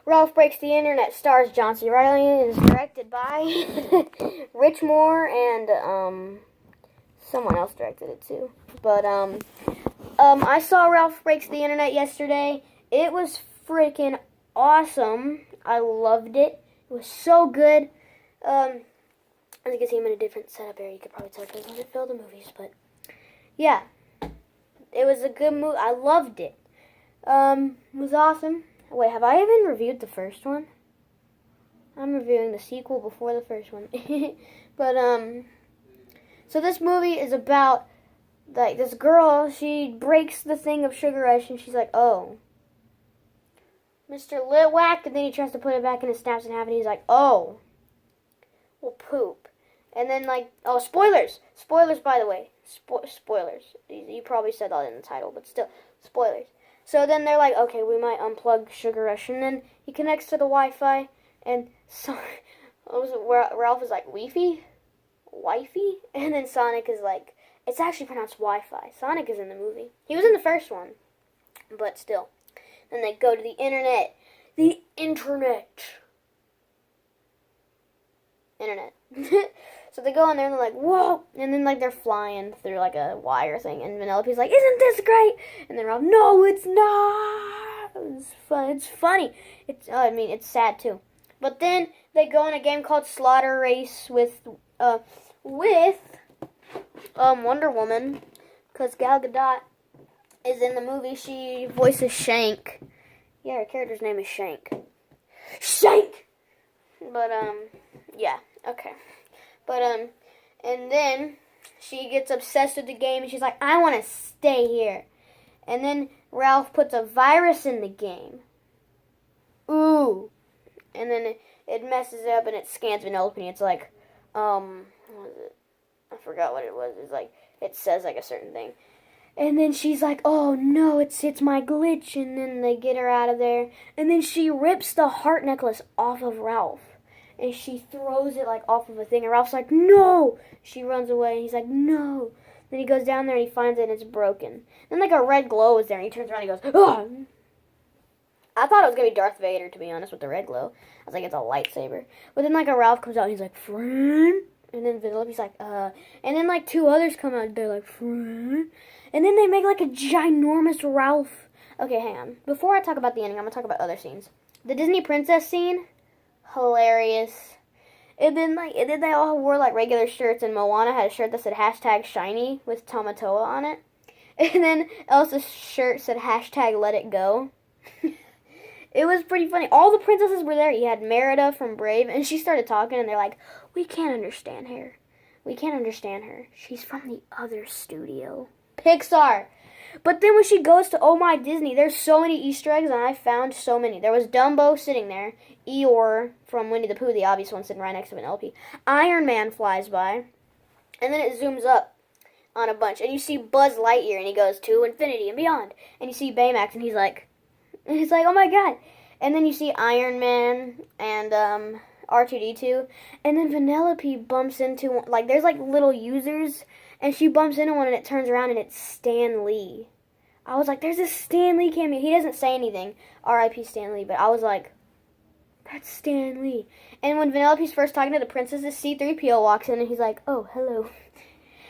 Ralph Breaks the Internet stars John C. Reilly and is directed by Rich Moore and someone else directed it too. But I saw Ralph Breaks the Internet yesterday. It was freaking awesome. I loved it. It was so good. As you can see, I'm in a different setup area. You could probably tell because I didn't film the movies, but yeah, it was a good movie. I loved it. It was awesome. Wait, have I even reviewed the first one? I'm reviewing the sequel before the first one. But, so this movie is about, like, this girl, she breaks the thing of Sugar Rush, and she's like, oh, Mr. Litwack, and then he tries to put it back, and it snaps in half, and he's like, oh, well, poop. And then, like, oh, spoilers. Spoilers, by the way. Spoilers. You probably said that in the title, but still, spoilers. So then they're like, okay, we might unplug Sugar Rush. And then he connects to the Wi-Fi, and so, Ralph is like, Wifey? And then Sonic is like, it's actually pronounced Wi-Fi. Sonic is in the movie. He was in the first one, but still. Then they go to the internet. The internet. So they go in there and they're like, whoa! And then like they're flying through like a wire thing, and Vanellope's like, isn't this great? And then Ralph, no, it's not. It's fun. It's funny. It's sad too. But then they go in a game called Slaughter Race with Wonder Woman, because Gal Gadot is in the movie. She voices Shank. Yeah, her character's name is Shank. Shank. But yeah, okay. But, and then she gets obsessed with the game, and she's like, I want to stay here. And then Ralph puts a virus in the game. Ooh. And then it messes it up, and it scans Vanellope, and it's like, what was it? I forgot what it was. It's like, it says, like, a certain thing. And then she's like, oh, no, it's my glitch. And then they get her out of there. And then she rips the heart necklace off of Ralph. And she throws it, like, off of a thing. And Ralph's like, no! She runs away, and he's like, no! Then he goes down there, and he finds it, and it's broken. Then, like, a red glow is there, and he turns around, and he goes, ah! I thought it was going to be Darth Vader, to be honest, with the red glow. I was like, it's a lightsaber. But then, like, a Ralph comes out, and he's like, friend? And then Vanellope's like, And then, like, two others come out, and they're like, friend? And then they make, like, a ginormous Ralph. Okay, hang on. Before I talk about the ending, I'm going to talk about other scenes. The Disney princess scene. Hilarious. And then they all wore like regular shirts, and Moana had a shirt that said #shiny with Tamatoa on it. And then Elsa's shirt said #letitgo. It was pretty funny. All the princesses were there. You had Merida from Brave, and she started talking, and they're like, we can't understand her. She's from the other studio. Pixar. But then when she goes to Oh My Disney, there's so many Easter eggs, and I found so many. There was Dumbo sitting there. Eeyore from Winnie the Pooh, the obvious one, sitting right next to Vanellope. Iron Man flies by. And then it zooms up on a bunch. And you see Buzz Lightyear, and he goes to infinity and beyond. And you see Baymax, and he's like, oh my god. And then you see Iron Man and R2-D2. And then Vanellope bumps into one. Like, there's like little users. And she bumps into one, and it turns around, and it's Stan Lee. I was like, there's a Stan Lee cameo. He doesn't say anything, R.I.P. Stan Lee, but I was like, that's Stan Lee. And when Vanellope's first talking to the princesses, C-3PO walks in, and he's like, oh, hello.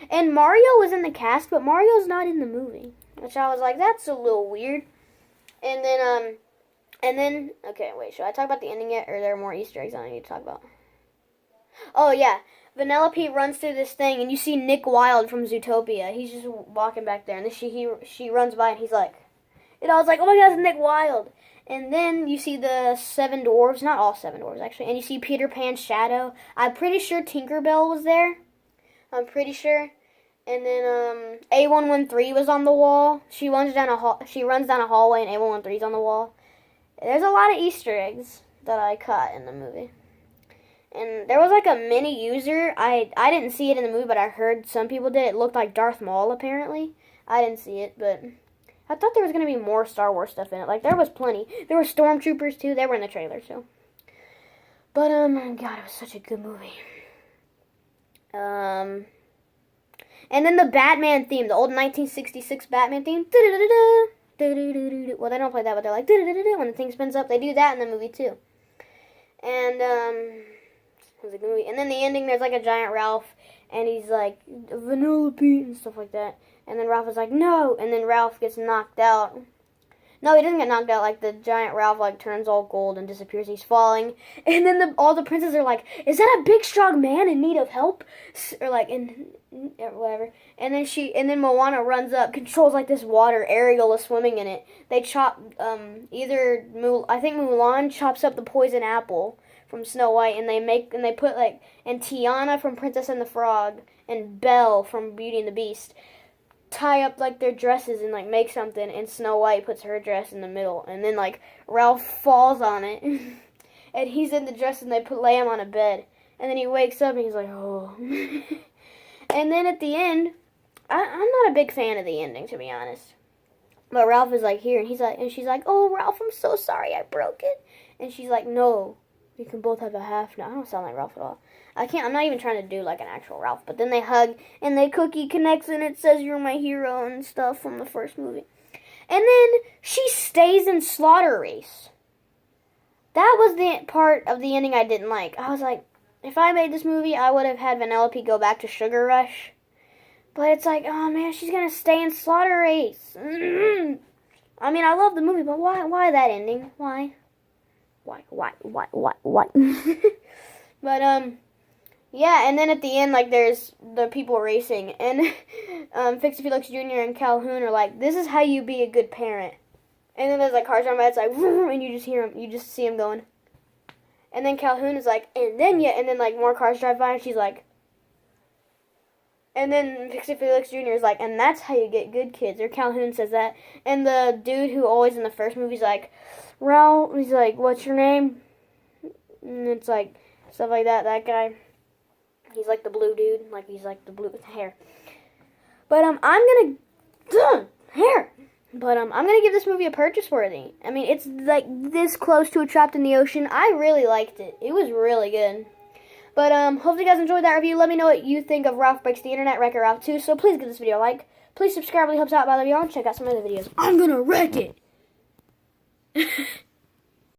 And Mario was in the cast, but Mario's not in the movie, which I was like, that's a little weird. And then, okay, wait, should I talk about the ending yet, or are there more Easter eggs I need to talk about? Oh, yeah. Vanellope runs through this thing, and you see Nick Wilde from Zootopia. He's just walking back there, and then she runs by, and he's like, and I was like, oh my god, it's Nick Wilde. And then you see the 7 dwarves, not all 7 dwarves, actually, and you see Peter Pan's shadow. I'm pretty sure Tinkerbell was there. I'm pretty sure. And then A113 was on the wall. She runs down a hallway, and A113's on the wall. There's a lot of Easter eggs that I caught in the movie. And there was like a mini user. I didn't see it in the movie, but I heard some people did. It looked like Darth Maul, apparently. I didn't see it, but I thought there was going to be more Star Wars stuff in it. Like, there was plenty. There were stormtroopers, too. They were in the trailer, so. But, God, it was such a good movie. And then the Batman theme, the old 1966 Batman theme. Da-da-da-da. do-do-do-do-do. Well, they don't play that, but they're like do-do-do-do-do when the thing spins up. They do that in the movie too. And and then the ending, there's like a giant Ralph, and he's like Vanellope and stuff like that. And then Ralph is like no, and then Ralph gets knocked out. No, he doesn't get knocked out. Like the giant Ralph like turns all gold and disappears. He's falling, and then all the princes are like, "Is that a big strong man in need of help?" Or like whatever. And then Moana runs up, controls like this water. Ariel is swimming in it. They chop I think Mulan chops up the poison apple from Snow White, and they put like, and Tiana from Princess and the Frog and Belle from Beauty and the Beast tie up like their dresses and like make something, and Snow White puts her dress in the middle, and then like Ralph falls on it and he's in the dress, and they lay him on a bed, and then he wakes up and he's like, oh. And then at the end, I'm not a big fan of the ending, to be honest, but Ralph is like here, and she's like, oh Ralph, I'm so sorry I broke it, and she's like, no, we can both have a half now. I don't sound like Ralph at all. I'm not even trying to do like an actual Ralph. But then they hug, and the cookie connects, and it says you're my hero and stuff from the first movie. And then she stays in Slaughter Race. That was the part of the ending I didn't like. I was like, if I made this movie, I would have had Vanellope go back to Sugar Rush. But it's like, oh man, she's going to stay in Slaughter Race. I mean, I love the movie, but why that ending? Why? But, yeah, and then at the end, like, there's the people racing, and Fix-It Felix Jr. and Calhoun are like, this is how you be a good parent. And then there's, like, cars driving by, it's like, and you just see him going. And then Calhoun is like, and then, like, more cars drive by, and she's like, and then Fix-It Felix Jr. is like, and that's how you get good kids, or Calhoun says that. And the dude who always in the first movie is like, Ralph, he's like, what's your name? And it's like, stuff like that guy. He's like the blue dude, like he's like the blue with hair. But I'm gonna give this movie a purchase worthy. I mean, it's like this close to a Trapped in the Ocean. I really liked it. It was really good. But hopefully you guys enjoyed that review. Let me know what you think of Ralph Breaks the Internet, Wreck-It Ralph 2. So please give this video a like. Please subscribe, really helps out. By the way, check out some other videos. I'm gonna wreck it.